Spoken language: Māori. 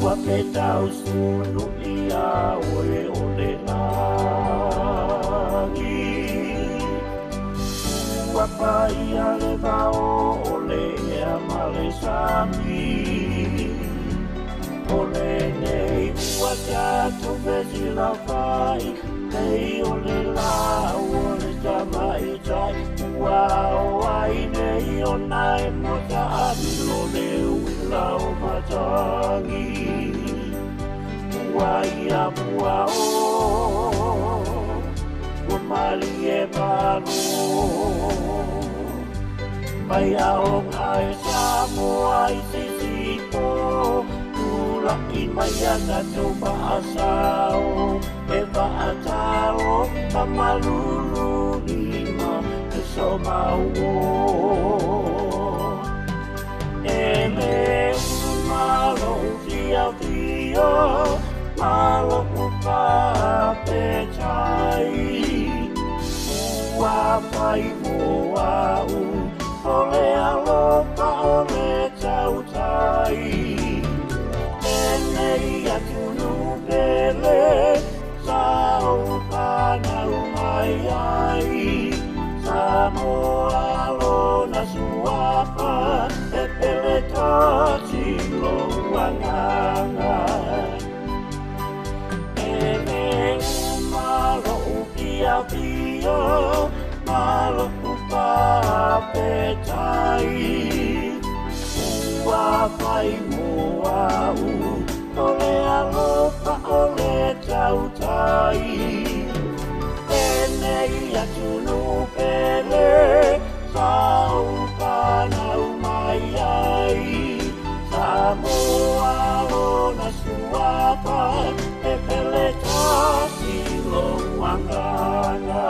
Ua Fetausunu'i awe o le langi. Ua paia le vao o le ea ma le sami. O le nei ua te atu vesi la whai. Hei o le lau o le tamai tai. Ua o ai nei o nai mo ta atilo le uila o matangi. Ua ia mua o ua mali e mano. Mai ao ngai Samoa i sisipo. Laki mai ana tau maasao e maatao ta malulu lima te so mauo. E me malo Fiafia malo upa petai. Ua pai moa ole alopa ole tautai. Nei atu nupele sao panau mai ai. Samoa lona suapa e pele tati loanganga. E me umalo Fiafia malo upapetai. Ua pai moa ole alopa ole tautai. E nei atu nupele sau panau mai ai. Samoa lona suapa e pele tasi loanganga.